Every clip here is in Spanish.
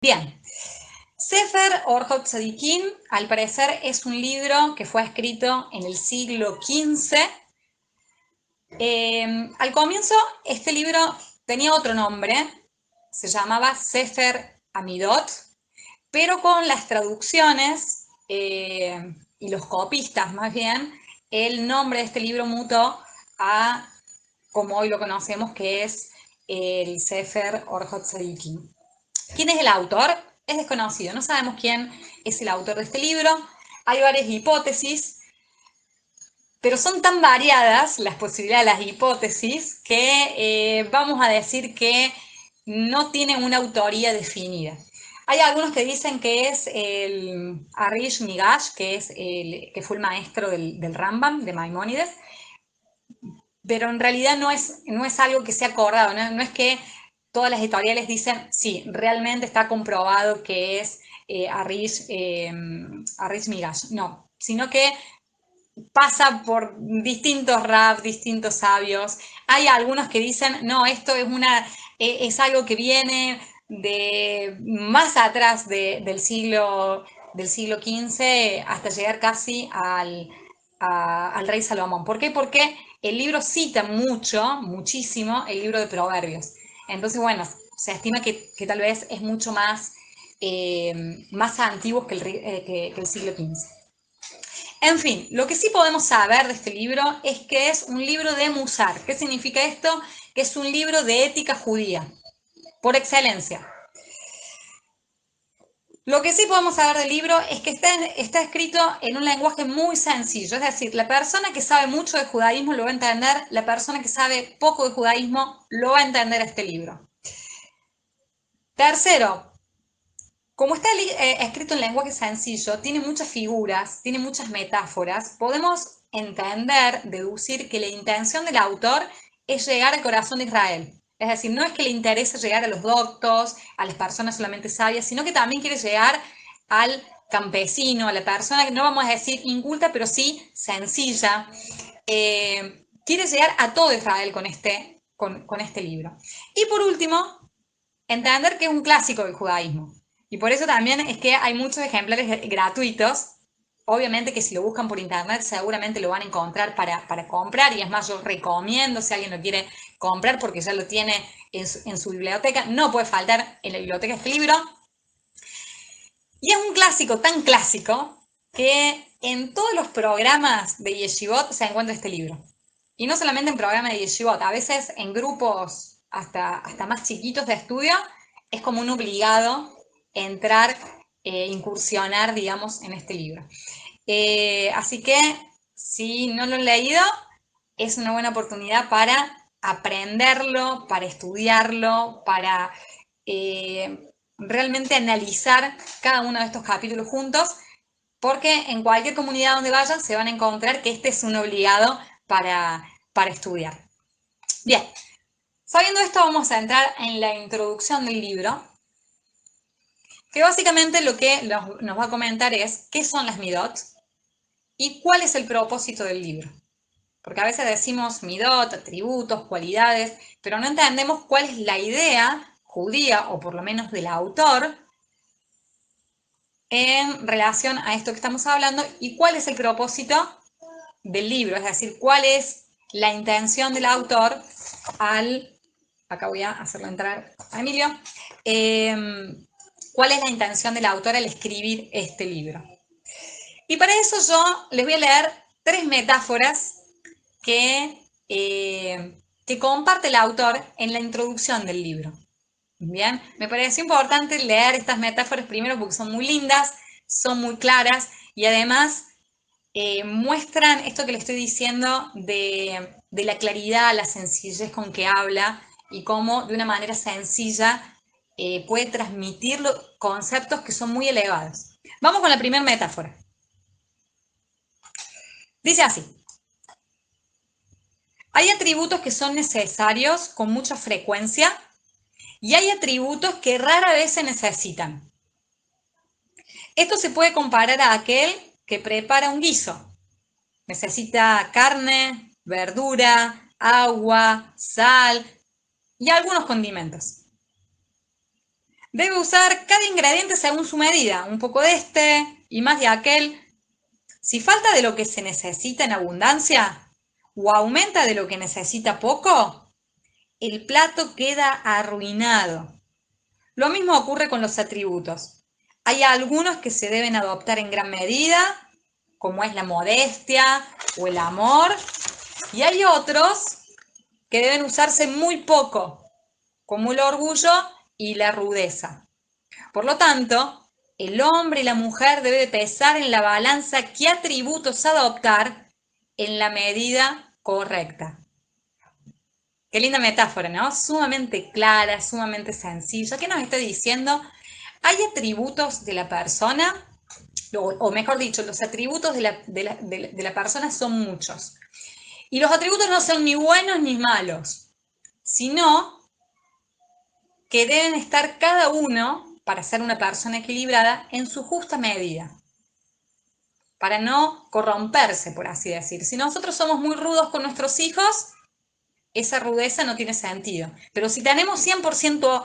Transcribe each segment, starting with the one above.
Bien, Sefer Orhot Tzadikim, al parecer, es un libro que fue escrito en el siglo XV. Al comienzo, este libro tenía otro nombre, se llamaba Sefer Amidot, pero con las traducciones y los copistas más bien, el nombre de este libro mutó a, como hoy lo conocemos, que es el Sefer Orhot Tzadikim. ¿Quién es el autor? Es desconocido, no sabemos quién es el autor de este libro. Hay varias hipótesis, pero son tan variadas las posibilidades de las hipótesis que vamos a decir que no tienen una autoría definida. Hay algunos que dicen que es el Arish Migash, que fue el maestro del Rambam, de Maimónides, pero en realidad no es algo que sea acordado, no es que todas las editoriales dicen, sí, realmente está comprobado que es Arish Migash, no, sino que pasa por distintos raps, distintos sabios. Hay algunos que dicen, no, esto es algo que viene de más atrás del siglo XV hasta llegar casi al rey Salomón. ¿Por qué? Porque el libro cita muchísimo el libro de Proverbios. Entonces, bueno, se estima que tal vez es mucho más antiguo que el siglo XV. En fin, lo que sí podemos saber de este libro es que es un libro de Musar. ¿Qué significa esto? Que es un libro de ética judía, por excelencia. Lo que sí podemos saber del libro es que está escrito en un lenguaje muy sencillo, es decir, la persona que sabe mucho de judaísmo lo va a entender, la persona que sabe poco de judaísmo lo va a entender este libro. Tercero, como está escrito en lenguaje sencillo, tiene muchas figuras, tiene muchas metáforas, podemos entender, deducir que la intención del autor es llegar al corazón de Israel. Es decir, no es que le interese llegar a los doctos, a las personas solamente sabias, sino que también quiere llegar al campesino, a la persona que no vamos a decir inculta, pero sí sencilla. Quiere llegar a todo Israel con este libro. Y por último, entender que es un clásico del judaísmo. Y por eso también es que hay muchos ejemplares gratuitos. Obviamente que si lo buscan por internet seguramente lo van a encontrar para comprar. Y es más, yo recomiendo si alguien lo quiere comprar porque ya lo tiene en su biblioteca. No puede faltar en la biblioteca este libro. Y es un clásico tan clásico que en todos los programas de Yeshivot se encuentra este libro. Y no solamente en programas de Yeshivot, a veces en grupos hasta más chiquitos de estudio, es como un obligado entrar, incursionar, digamos, en este libro. Así que, si no lo han leído, es una buena oportunidad para aprenderlo, para estudiarlo, para realmente analizar cada uno de estos capítulos juntos, porque en cualquier comunidad donde vayan se van a encontrar que este es un obligado para estudiar. Bien, sabiendo esto vamos a entrar en la introducción del libro, que básicamente lo que nos va a comentar es qué son las midot y cuál es el propósito del libro. Porque a veces decimos midot, atributos, cualidades, pero no entendemos cuál es la idea judía, o por lo menos del autor, en relación a esto que estamos hablando y cuál es el propósito del libro, es decir, cuál es la intención del autor acá voy a hacerlo entrar a Emilio, cuál es la intención del autor al escribir este libro. Y para eso yo les voy a leer 3 metáforas que comparte el autor en la introducción del libro. Bien, me pareció importante leer estas metáforas primero porque son muy lindas, son muy claras y además muestran esto que le estoy diciendo de la claridad, la sencillez con que habla y cómo de una manera sencilla puede transmitir conceptos que son muy elevados. Vamos con la primera metáfora. Dice así: hay atributos que son necesarios con mucha frecuencia y hay atributos que rara vez se necesitan. Esto se puede comparar a aquel que prepara un guiso. Necesita carne, verdura, agua, sal y algunos condimentos. Debe usar cada ingrediente según su medida, un poco de este y más de aquel. Si falta de lo que se necesita en abundancia o aumenta de lo que necesita poco, el plato queda arruinado. Lo mismo ocurre con los atributos. Hay algunos que se deben adoptar en gran medida, como es la modestia o el amor, y hay otros que deben usarse muy poco, como el orgullo y la rudeza. Por lo tanto, el hombre y la mujer deben pesar en la balanza qué atributos adoptar en la medida correcta. Qué linda metáfora, ¿no? Sumamente clara, sumamente sencilla. ¿Qué nos está diciendo? Hay atributos de la persona, o mejor dicho, los atributos de la persona son muchos. Y los atributos no son ni buenos ni malos, sino que deben estar cada uno, para ser una persona equilibrada, en su justa medida, para no corromperse, por así decir. Si nosotros somos muy rudos con nuestros hijos, esa rudeza no tiene sentido. Pero si tenemos 100%,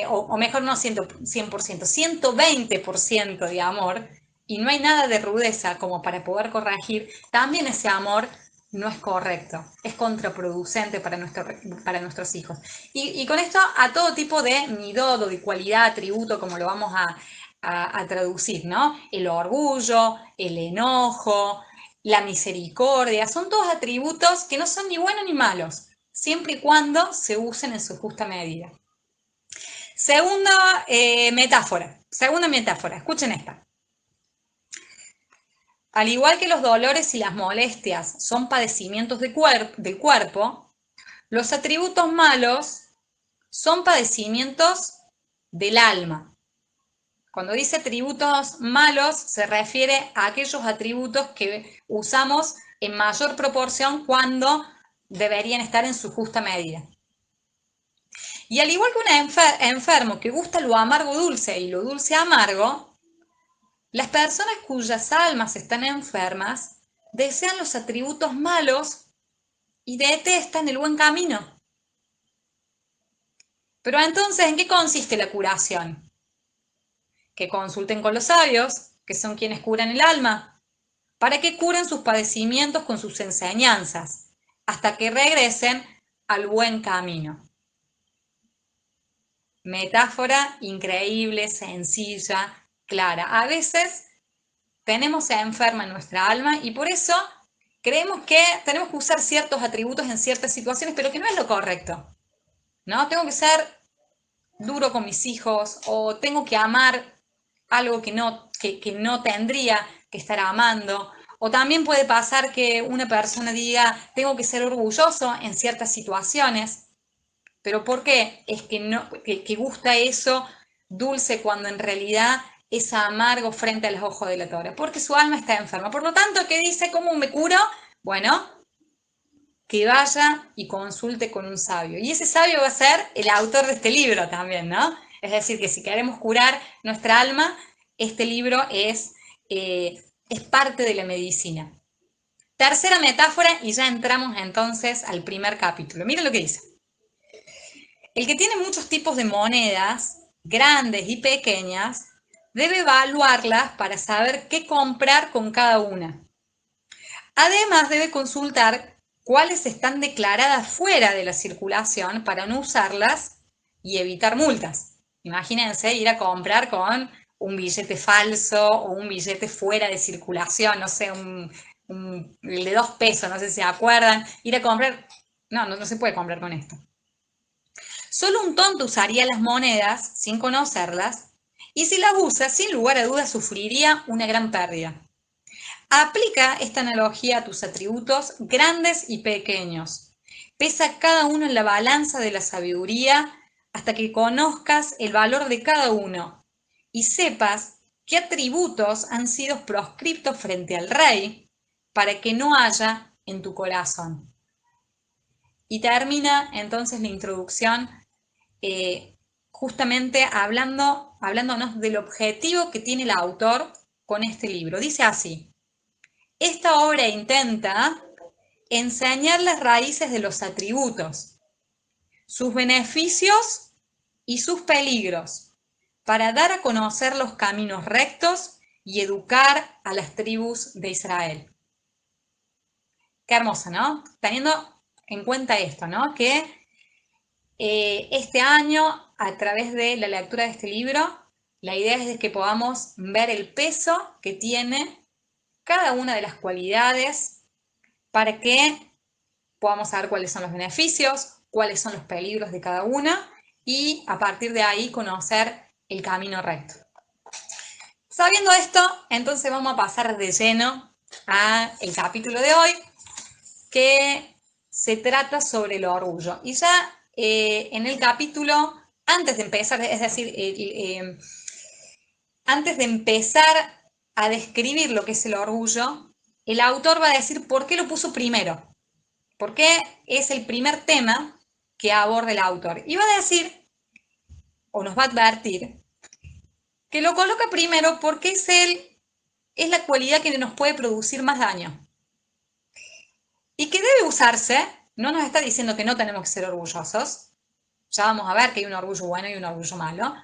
o mejor no 100%, 120% de amor, y no hay nada de rudeza como para poder corregir, también ese amor no es correcto, es contraproducente para nuestros hijos. Y con esto a todo tipo de midot, de cualidad, atributo, como lo vamos a traducir, ¿no? El orgullo, el enojo, la misericordia, son todos atributos que no son ni buenos ni malos, siempre y cuando se usen en su justa medida. Segunda metáfora, escuchen esta. Al igual que los dolores y las molestias son padecimientos del cuerpo, los atributos malos son padecimientos del alma. Cuando dice atributos malos, se refiere a aquellos atributos que usamos en mayor proporción cuando deberían estar en su justa medida. Y al igual que un enfermo que gusta lo amargo dulce y lo dulce amargo, las personas cuyas almas están enfermas desean los atributos malos y detestan el buen camino. Pero entonces, ¿en qué consiste la curación? Que consulten con los sabios, que son quienes curan el alma, para que curen sus padecimientos con sus enseñanzas, hasta que regresen al buen camino. Metáfora increíble, sencilla, clara. A veces tenemos enferma en nuestra alma y por eso creemos que tenemos que usar ciertos atributos en ciertas situaciones, pero que no es lo correcto. ¿No? Tengo que ser duro con mis hijos o tengo que amar algo que no tendría que estar amando. O también puede pasar que una persona diga, tengo que ser orgulloso en ciertas situaciones. ¿Pero por qué? Es que, no, que gusta eso dulce cuando en realidad es amargo frente a los ojos de la tora. Porque su alma está enferma. Por lo tanto, ¿qué dice? ¿Cómo me curo? Bueno, que vaya y consulte con un sabio. Y ese sabio va a ser el autor de este libro también, ¿no? Es decir, que si queremos curar nuestra alma, este libro es parte de la medicina. Tercera metáfora y ya entramos entonces al primer capítulo. Miren lo que dice. El que tiene muchos tipos de monedas, grandes y pequeñas, debe evaluarlas para saber qué comprar con cada una. Además, debe consultar cuáles están declaradas fuera de la circulación para no usarlas y evitar multas. Imagínense ir a comprar con un billete falso o un billete fuera de circulación, no sé, el de 2 pesos, no sé si se acuerdan, ir a comprar, no se puede comprar con esto. Solo un tonto usaría las monedas sin conocerlas y si las usa, sin lugar a dudas, sufriría una gran pérdida. Aplica esta analogía a tus atributos grandes y pequeños. Pesa cada uno en la balanza de la sabiduría hasta que conozcas el valor de cada uno y sepas qué atributos han sido proscriptos frente al rey para que no haya en tu corazón. Y termina entonces la introducción justamente hablándonos del objetivo que tiene el autor con este libro. Dice así. Esta obra intenta enseñar las raíces de los atributos, sus beneficios y sus peligros, para dar a conocer los caminos rectos y educar a las tribus de Israel. Qué hermoso, ¿no? Teniendo en cuenta esto, ¿no? Que este año, a través de la lectura de este libro, la idea es que podamos ver el peso que tiene cada una de las cualidades para que podamos saber cuáles son los beneficios, cuáles son los peligros de cada una y a partir de ahí conocer el camino recto. Sabiendo esto, entonces vamos a pasar de lleno al capítulo de hoy, que se trata sobre el orgullo. Y ya en el capítulo, antes de empezar, es decir, antes de empezar a describir lo que es el orgullo, el autor va a decir por qué lo puso primero, por qué es el primer tema que aborda el autor. Y va a decir, o nos va a advertir, que lo coloca primero porque es la cualidad que nos puede producir más daño. Y que debe usarse, no nos está diciendo que no tenemos que ser orgullosos, ya vamos a ver que hay un orgullo bueno y un orgullo malo,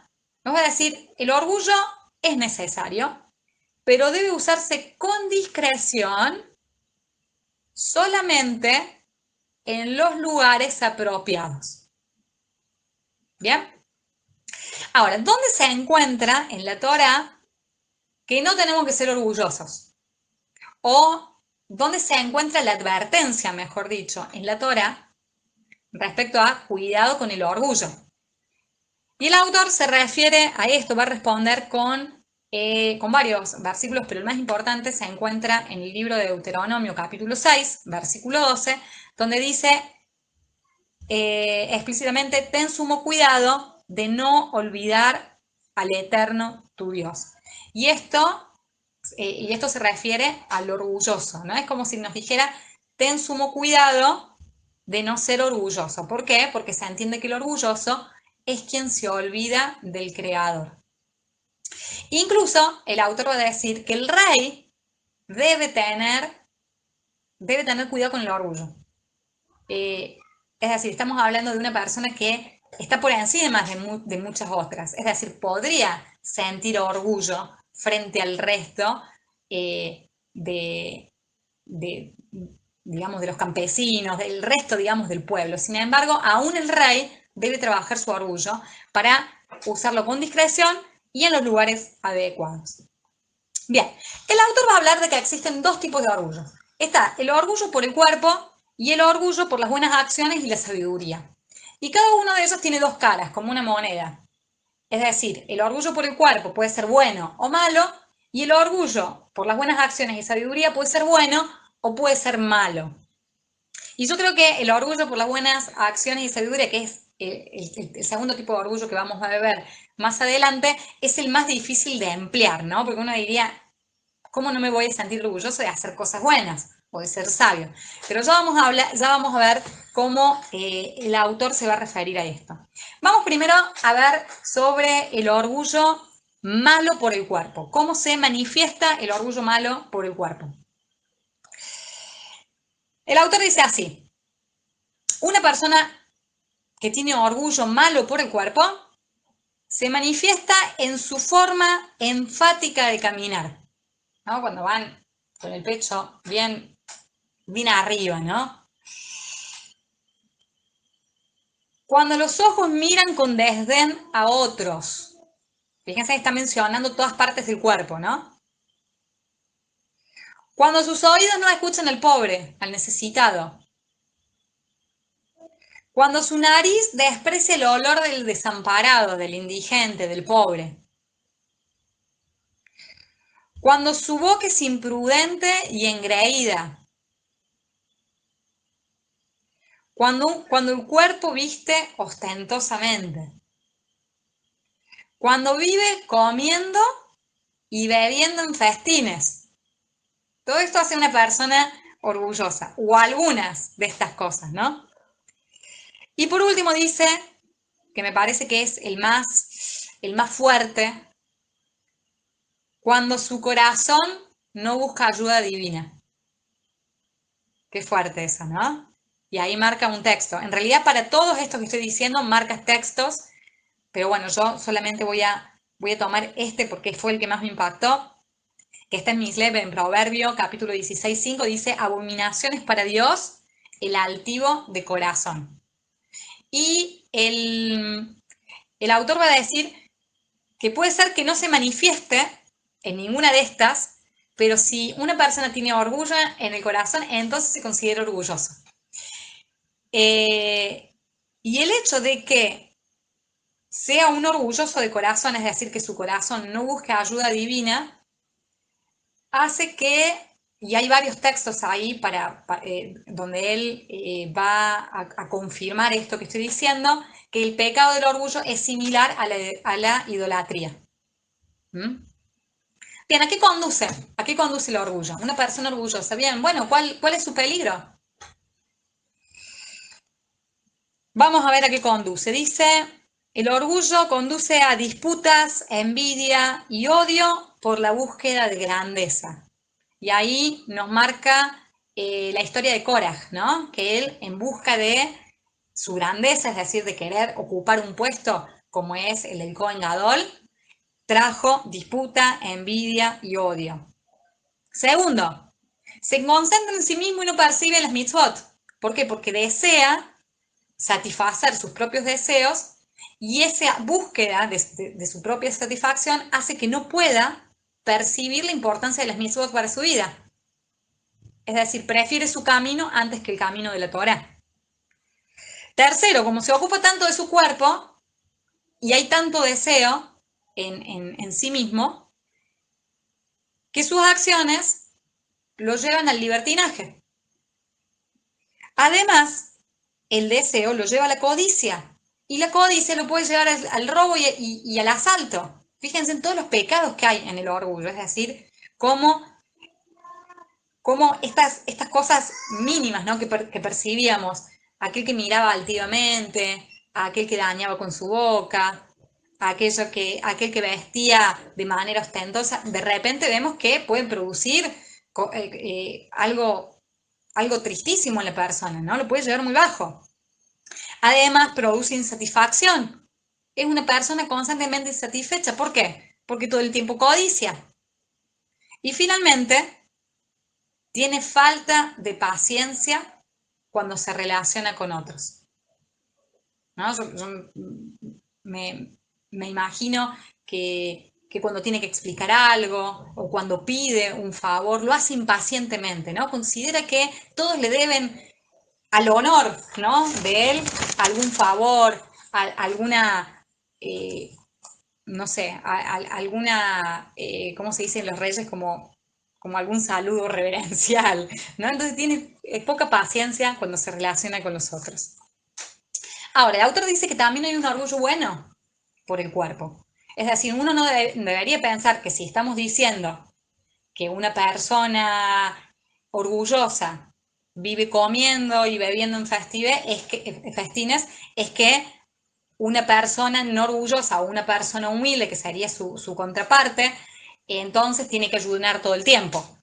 nos va a decir, el orgullo es necesario, pero debe usarse con discreción solamente en los lugares apropiados. ¿Bien? Ahora, ¿dónde se encuentra en la Torá que no tenemos que ser orgullosos? O ¿dónde se encuentra la advertencia, mejor dicho, en la Torá respecto a cuidado con el orgullo? Y el autor se refiere a esto, va a responder con varios versículos, pero el más importante se encuentra en el libro de Deuteronomio, capítulo 6, versículo 12, donde dice explícitamente, ten sumo cuidado de no olvidar al Eterno tu Dios. Y esto se refiere al orgulloso, ¿no? Es como si nos dijera, ten sumo cuidado de no ser orgulloso. ¿Por qué? Porque se entiende que el orgulloso es quien se olvida del Creador. Incluso el autor va a decir que el rey debe tener cuidado con el orgullo. Es decir, estamos hablando de una persona que está por encima de muchas otras. Es decir, podría sentir orgullo frente al resto digamos, de los campesinos, del resto, digamos, del pueblo. Sin embargo, aún el rey debe trabajar su orgullo para usarlo con discreción y en los lugares adecuados. Bien, el autor va a hablar de que existen dos tipos de orgullo. Está el orgullo por el cuerpo y el orgullo por las buenas acciones y la sabiduría. Y cada uno de ellos tiene dos caras, como una moneda. Es decir, el orgullo por el cuerpo puede ser bueno o malo, y el orgullo por las buenas acciones y sabiduría puede ser bueno o puede ser malo. Y yo creo que el orgullo por las buenas acciones y sabiduría, que es el segundo tipo de orgullo que vamos a ver más adelante, es el más difícil de emplear, ¿no? Porque uno diría, ¿cómo no me voy a sentir orgulloso de hacer cosas buenas o de ser sabio? Pero ya vamos a ver cómo el autor se va a referir a esto. Vamos primero a ver sobre el orgullo malo por el cuerpo. ¿Cómo se manifiesta el orgullo malo por el cuerpo? El autor dice así, una persona que tiene orgullo malo por el cuerpo se manifiesta en su forma enfática de caminar, ¿no? Cuando van con el pecho bien arriba, ¿no? Cuando los ojos miran con desdén a otros. Fíjense que está mencionando todas partes del cuerpo, ¿no? Cuando sus oídos no escuchan al pobre, al necesitado. Cuando su nariz desprecia el olor del desamparado, del indigente, del pobre. Cuando su boca es imprudente y engreída. Cuando el cuerpo viste ostentosamente. Cuando vive comiendo y bebiendo en festines. Todo esto hace una persona orgullosa, o algunas de estas cosas, ¿no? Y por último dice, que me parece que es el más fuerte, cuando su corazón no busca ayuda divina. Qué fuerte eso, ¿no? Y ahí marca un texto. En realidad, para todos estos que estoy diciendo, marcas textos, pero bueno, yo solamente voy a voy a tomar este porque fue el que más me impactó, que está en Mishlei, en Proverbio, capítulo 16:5, dice, abominaciones para Dios, el altivo de corazón. Y el autor va a decir que puede ser que no se manifieste en ninguna de estas, pero si una persona tiene orgullo en el corazón, entonces se considera orgulloso. Y el hecho de que sea un orgulloso de corazón, es decir, que su corazón no busque ayuda divina, hace que, y hay varios textos ahí donde él va a confirmar esto que estoy diciendo, que el pecado del orgullo es similar a la idolatría. ¿Mm? Bien, ¿a qué conduce? ¿A qué conduce el orgullo? Una persona orgullosa. Bien, bueno, ¿cuál es su peligro? Vamos a ver a qué conduce. Dice, el orgullo conduce a disputas, envidia y odio por la búsqueda de grandeza. Y ahí nos marca la historia de Korah, ¿no? Que él, en busca de su grandeza, es decir, de querer ocupar un puesto como es el del Cohen Gadol, trajo disputa, envidia y odio. Segundo, se concentra en sí mismo y no percibe las mitzvot. ¿Por qué? Porque desea satisfacer sus propios deseos y esa búsqueda de su propia satisfacción hace que no pueda percibir la importancia de las mitzvot para su vida. Es decir, prefiere su camino antes que el camino de la Torah. Tercero, como se ocupa tanto de su cuerpo y hay tanto deseo en sí mismo, que sus acciones lo llevan al libertinaje. Además, el deseo lo lleva a la codicia. Y la codicia lo puede llevar al robo y al asalto. Fíjense en todos los pecados que hay en el orgullo. Es decir, cómo estas cosas mínimas, ¿no? que percibíamos, aquel que miraba altivamente, aquel que dañaba con su boca, aquel que vestía de manera ostentosa, de repente vemos que pueden producir algo tristísimo en la persona, ¿no? Lo puede llevar muy bajo. Además, produce insatisfacción. Es una persona constantemente insatisfecha. ¿Por qué? Porque todo el tiempo codicia. Y finalmente, tiene falta de paciencia cuando se relaciona con otros. ¿No? Yo me imagino que cuando tiene que explicar algo o cuando pide un favor, lo hace impacientemente, ¿no? Considera que todos le deben al honor, ¿no? De él algún favor, alguna, no sé, alguna, ¿cómo se dice en los reyes? Como algún saludo reverencial, ¿no? Entonces tiene poca paciencia cuando se relaciona con los otros. Ahora, el autor dice que también hay un orgullo bueno por el cuerpo. Es decir, uno no debería pensar que si estamos diciendo que una persona orgullosa vive comiendo y bebiendo en festines, es que una persona no orgullosa o una persona humilde, que sería su contraparte, entonces tiene que ayunar todo el tiempo,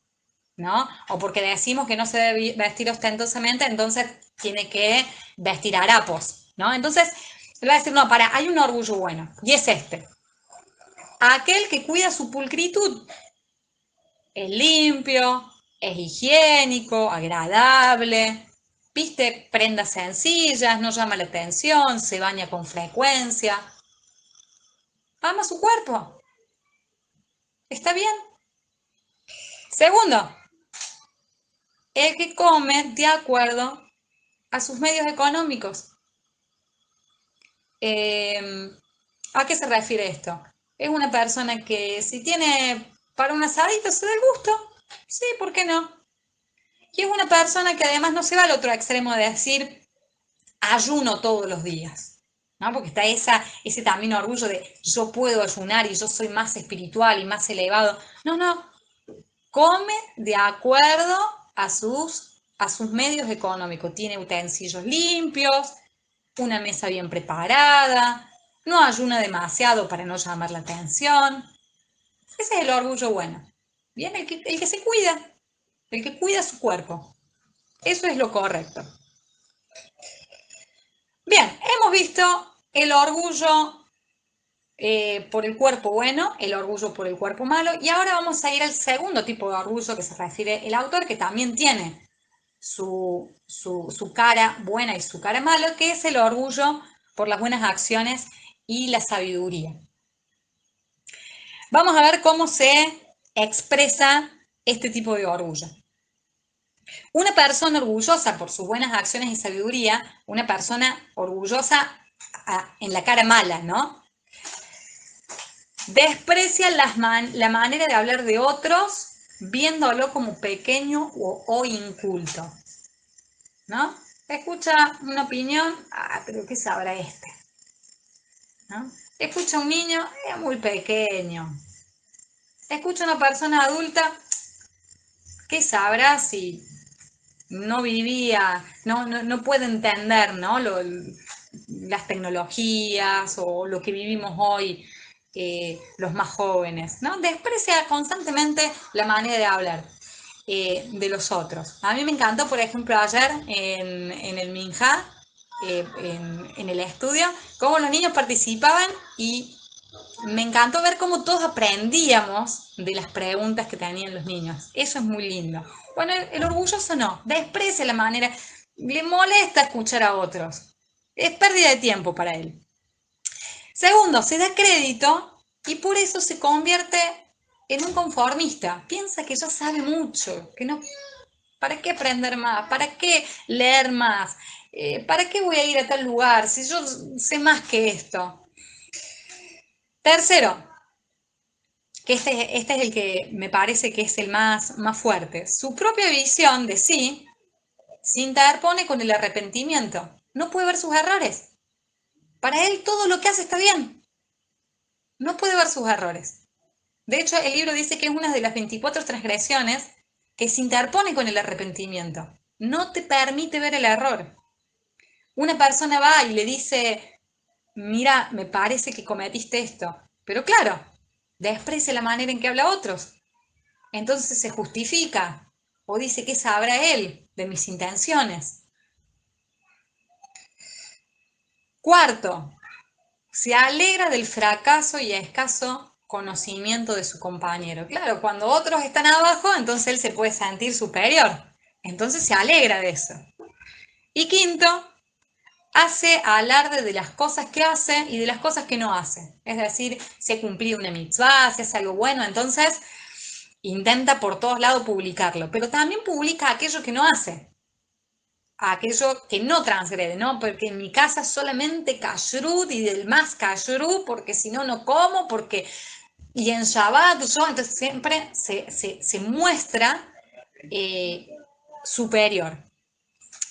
¿no? O porque decimos que no se debe vestir ostentosamente, entonces tiene que vestir harapos, ¿no? Entonces, le va a decir, no, hay un orgullo bueno, y es este. Aquel que cuida su pulcritud, es limpio, es higiénico, agradable, viste prendas sencillas, no llama la atención, se baña con frecuencia, ama su cuerpo. ¿Está bien? Segundo, el que come de acuerdo a sus medios económicos. ¿A qué se refiere esto? Es una persona que si tiene para un asadito se da el gusto. Sí, ¿por qué no? Y es una persona que además no se va al otro extremo de decir ayuno todos los días, ¿no? Porque está ese también orgullo de yo puedo ayunar y yo soy más espiritual y más elevado. No, no, come de acuerdo a sus medios económicos. Tiene utensilios limpios, una mesa bien preparada, no ayuna demasiado para no llamar la atención. Ese es el orgullo bueno. Bien, el que se cuida, el que cuida su cuerpo. Eso es lo correcto. Bien, hemos visto el orgullo por el cuerpo bueno, el orgullo por el cuerpo malo. Y ahora vamos a ir al segundo tipo de orgullo que se refiere el autor, que también tiene su cara buena y su cara mala, que es el orgullo por las buenas acciones y la sabiduría. Vamos a ver cómo se expresa este tipo de orgullo. Una persona orgullosa por sus buenas acciones y sabiduría, una persona orgullosa en la cara mala, ¿no? Desprecia la manera de hablar de otros viéndolo como pequeño o inculto, ¿no? Escucha una opinión, pero ¿qué sabrá este? ¿No? Escucha a un niño, es muy pequeño. Escucha a una persona adulta, ¿qué sabrá si no vivía, no puede entender, ¿no? Las tecnologías o lo que vivimos hoy los más jóvenes, ¿no? Desprecia constantemente la manera de hablar de los otros. A mí me encantó, por ejemplo, ayer en el Minja, en el estudio, cómo los niños participaban y me encantó ver cómo todos aprendíamos de las preguntas que tenían los niños. Eso es muy lindo. Bueno, el orgulloso no, desprecia la manera, le molesta escuchar a otros. Es pérdida de tiempo para él. Segundo, se da crédito y por eso se convierte en un conformista. Piensa que ya sabe mucho, que no, ¿para qué aprender más? ¿Para qué leer más? ¿Para qué voy a ir a tal lugar si yo sé más que esto? Tercero, que este es el que me parece que es el más fuerte. Su propia visión de sí se interpone con el arrepentimiento. No puede ver sus errores. Para él todo lo que hace está bien. No puede ver sus errores. De hecho, el libro dice que es una de las 24 transgresiones que se interpone con el arrepentimiento. No te permite ver el error. Una persona va y le dice, mira, me parece que cometiste esto. Pero claro, desprecia la manera en que habla a otros. Entonces se justifica o dice qué sabrá él de mis intenciones. Cuarto, se alegra del fracaso y escaso conocimiento de su compañero. Claro, cuando otros están abajo, entonces él se puede sentir superior. Entonces se alegra de eso. Y quinto, hace alarde de las cosas que hace y de las cosas que no hace. Es decir, si ha cumplido una mitzvah, si hace algo bueno, entonces intenta por todos lados publicarlo, pero también publica aquello que no hace, aquello que no transgrede, ¿no? Porque en mi casa solamente kashrut y del más kashrut, porque si no, no como, porque... Y en Shabbat, yo, entonces siempre se muestra eh, superior.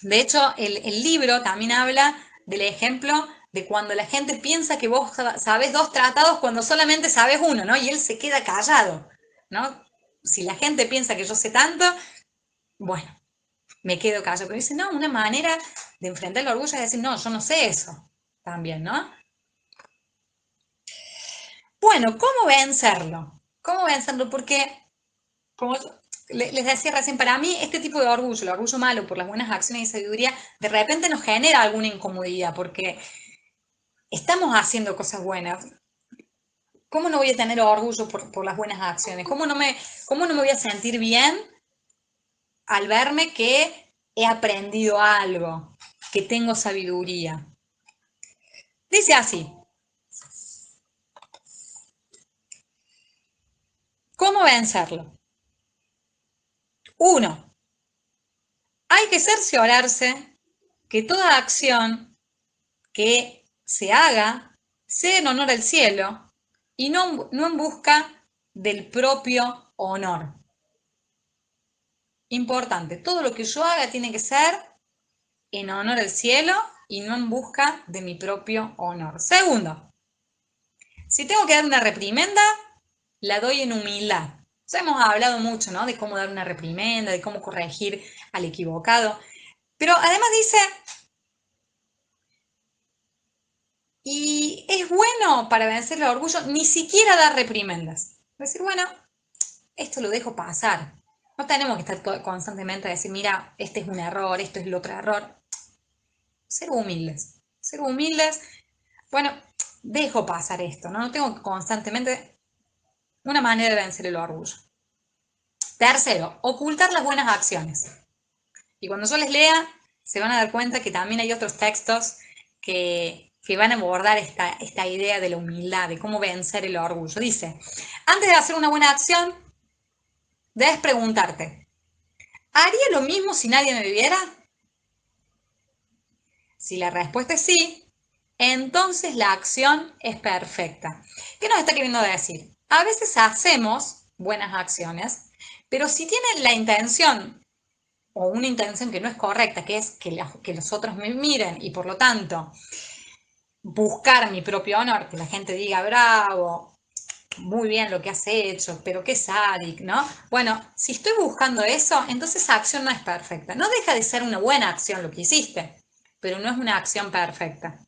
De hecho, el libro también habla del ejemplo de cuando la gente piensa que vos sabés dos tratados cuando solamente sabes uno, ¿no? Y él se queda callado, ¿no? Si la gente piensa que yo sé tanto, bueno, me quedo callado. Pero dice, no, una manera de enfrentar el orgullo es decir, no, yo no sé eso también, ¿no? Bueno, ¿cómo vencerlo? ¿Cómo vencerlo? Porque, como les decía recién, para mí este tipo de orgullo, el orgullo malo por las buenas acciones y sabiduría, de repente nos genera alguna incomodidad, porque estamos haciendo cosas buenas. ¿Cómo no voy a tener orgullo por las buenas acciones? ¿Cómo no me voy a sentir bien al verme que he aprendido algo, que tengo sabiduría? Dice así, ¿cómo vencerlo? Uno, hay que cerciorarse que toda acción que se haga sea en honor al cielo y no en busca del propio honor. Importante, todo lo que yo haga tiene que ser en honor al cielo y no en busca de mi propio honor. Segundo, si tengo que dar una reprimenda, la doy en humildad. Ya hemos hablado mucho, ¿no? De cómo dar una reprimenda, de cómo corregir al equivocado. Pero además dice, y es bueno para vencer el orgullo ni siquiera dar reprimendas. Decir, bueno, esto lo dejo pasar. No tenemos que estar constantemente a decir, mira, este es un error, esto es el otro error. Ser humildes. Ser humildes. Bueno, dejo pasar esto, ¿no? No tengo que constantemente una manera de vencer el orgullo. Tercero, ocultar las buenas acciones. Y cuando yo les lea, se van a dar cuenta que también hay otros textos que van a abordar esta idea de la humildad, de cómo vencer el orgullo. Dice, antes de hacer una buena acción, debes preguntarte, ¿haría lo mismo si nadie me viera? Si la respuesta es sí, entonces la acción es perfecta. ¿Qué nos está queriendo decir? A veces hacemos buenas acciones, pero si tienen la intención o una intención que no es correcta, que es que los otros me miren y por lo tanto buscar mi propio honor, que la gente diga bravo, muy bien lo que has hecho, pero qué sádico, ¿no? Bueno, si estoy buscando eso, entonces esa acción no es perfecta. No deja de ser una buena acción lo que hiciste, pero no es una acción perfecta.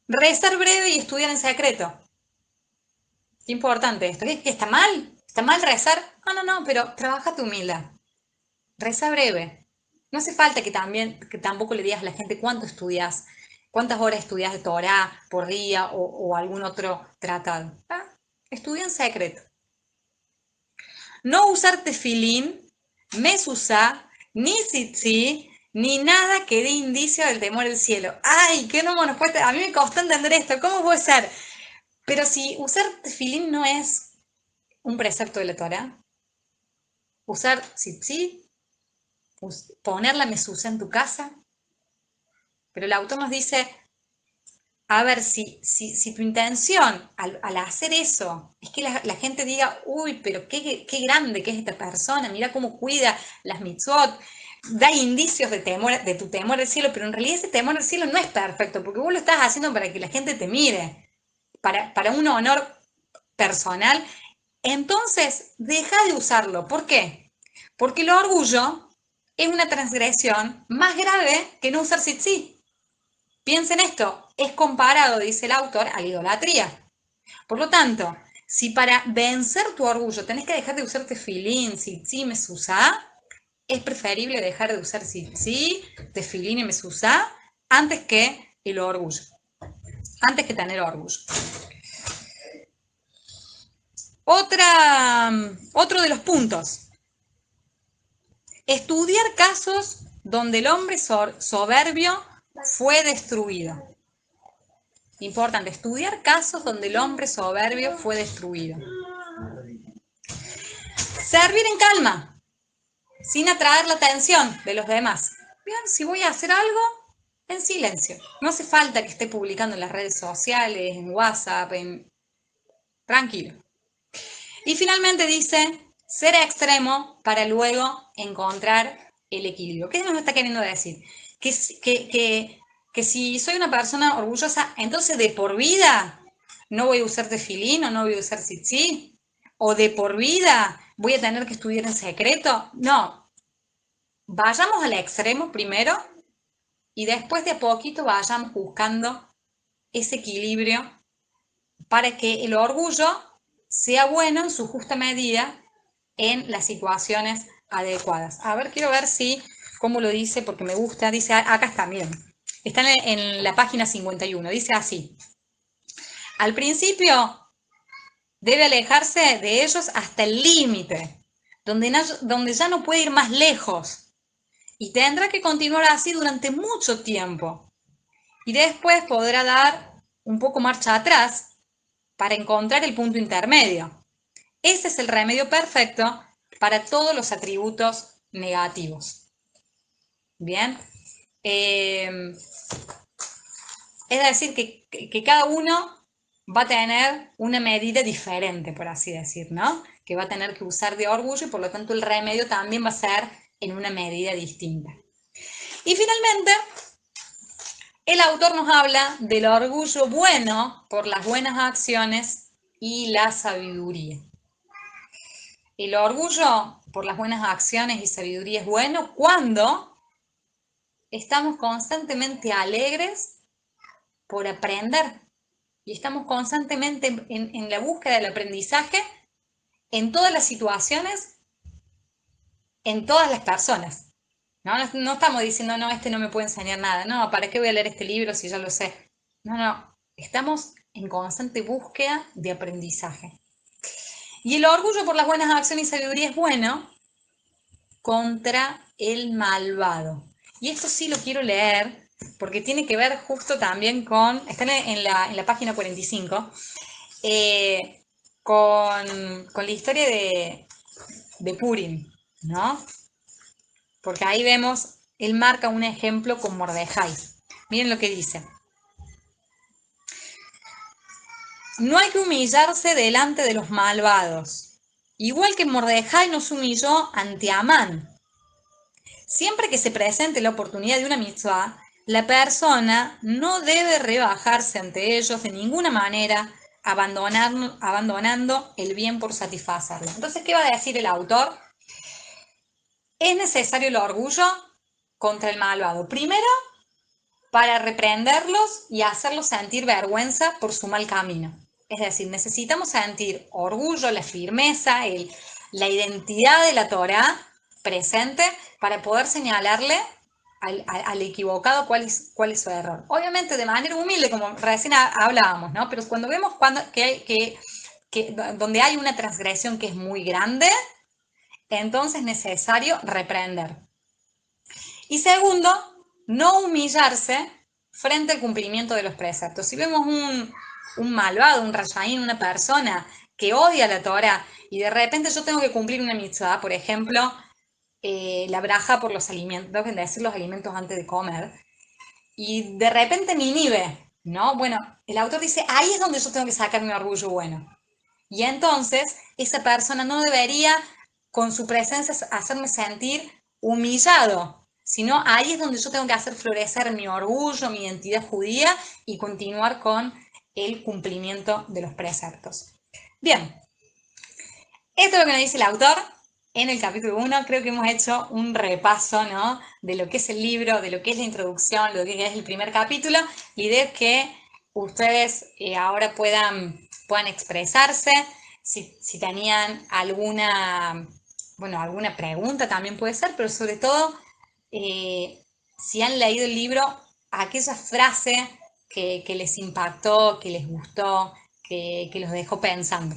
Rezar breve y estudiar en secreto. Qué importante esto. ¿Qué está mal? ¿Está mal rezar? No, pero trabaja tu humildad. Reza breve. No hace falta que tampoco le digas a la gente cuánto estudias, cuántas horas estudias de Torah por día o algún otro tratado. Estudia en secreto. No usar tefilín, mezuzá, ni tzitzi, ni nada que dé indicio del temor al cielo. ¡Ay, qué no nos cuesta! A mí me costó entender esto. ¿Cómo puede ser? Pero si usar tefilín no es un precepto de la Torah, usar tzitzit, poner la mezuzá en tu casa, pero el autor nos dice, a ver, si tu intención al hacer eso es que la gente diga, uy, pero qué grande que es esta persona, mira cómo cuida las mitzvot, da indicios de tu temor al cielo, pero en realidad ese temor al cielo no es perfecto, porque vos lo estás haciendo para que la gente te mire, para un honor personal, entonces deja de usarlo. ¿Por qué? Porque el orgullo es una transgresión más grave que no usar tzitzit. Piensen esto, es comparado, dice el autor, a la idolatría. Por lo tanto, si para vencer tu orgullo tenés que dejar de usar tefilín, tzitzit, mezuzá, es preferible dejar de usar tzitzit, tefilín y mezuzá antes que el orgullo, antes que tener orgullo. Otro de los puntos, estudiar casos donde el hombre soberbio fue destruido. Importante, estudiar casos donde el hombre soberbio fue destruido. Servir en calma, sin atraer la atención de los demás. Bien, si voy a hacer algo, en silencio. No hace falta que esté publicando en las redes sociales, en WhatsApp, tranquilo. Y finalmente dice, ser extremo para luego encontrar el equilibrio. ¿Qué nos está queriendo decir? Que si soy una persona orgullosa, entonces de por vida no voy a usar tefilín o no voy a usar tzitzit, o de por vida voy a tener que estudiar en secreto. No, vayamos al extremo primero y después de a poquito vayamos buscando ese equilibrio para que el orgullo sea bueno en su justa medida en las situaciones adecuadas. A ver, quiero ver si, cómo lo dice, porque me gusta. Dice, acá está, miren. Está en la página 51. Dice así. Al principio debe alejarse de ellos hasta el límite, donde ya no puede ir más lejos. Y tendrá que continuar así durante mucho tiempo. Y después podrá dar un poco marcha atrás para encontrar el punto intermedio. Ese es el remedio perfecto para todos los atributos negativos. Bien. Es decir, que cada uno va a tener una medida diferente, por así decir, ¿no? Que va a tener que usar de orgullo y por lo tanto el remedio también va a ser en una medida distinta. Y finalmente, el autor nos habla del orgullo bueno por las buenas acciones y la sabiduría. El orgullo por las buenas acciones y sabiduría es bueno cuando estamos constantemente alegres por aprender y estamos constantemente en la búsqueda del aprendizaje en todas las situaciones, en todas las personas. No estamos diciendo, no, este no me puede enseñar nada. No, ¿para qué voy a leer este libro si ya lo sé? No, no, estamos en constante búsqueda de aprendizaje. Y el orgullo por las buenas acciones y sabiduría es bueno contra el malvado. Y esto sí lo quiero leer porque tiene que ver justo también con, está en la página 45, eh, con la historia de Purim, ¿no? Porque ahí vemos, él marca un ejemplo con Mordejai. Miren lo que dice. No hay que humillarse delante de los malvados. Igual que Mordejai nos humilló ante Amán. Siempre que se presente la oportunidad de una mitzvah, la persona no debe rebajarse ante ellos de ninguna manera, abandonando el bien por satisfacerlo. Entonces, ¿qué va a decir el autor? Es necesario el orgullo contra el malvado. Primero, para reprenderlos y hacerlos sentir vergüenza por su mal camino. Es decir, necesitamos sentir orgullo, la firmeza, la identidad de la Torah presente para poder señalarle al equivocado cuál es su error. Obviamente de manera humilde, como recién hablábamos, ¿no? Pero cuando vemos donde hay una transgresión que es muy grande, entonces es necesario reprender. Y segundo, no humillarse frente al cumplimiento de los preceptos. Si vemos un malvado, un rayaín, una persona que odia la Torah y de repente yo tengo que cumplir una mitzvah, por ejemplo, la braja por los alimentos, tengo que decir los alimentos antes de comer, y de repente me inhibe, ¿no? Bueno, el autor dice, ahí es donde yo tengo que sacar mi orgullo bueno. Y entonces esa persona no debería con su presencia hacerme sentir humillado, sino ahí es donde yo tengo que hacer florecer mi orgullo, mi identidad judía y continuar con el cumplimiento de los preceptos. Bien, esto es lo que nos dice el autor en el capítulo 1. Creo que hemos hecho un repaso, ¿no?, de lo que es el libro, de lo que es la introducción, de lo que es el primer capítulo. La idea es que ustedes ahora puedan expresarse. Si tenían alguna pregunta también puede ser, pero sobre todo, si han leído el libro, aquella frase que les impactó, que les gustó, que los dejó pensando.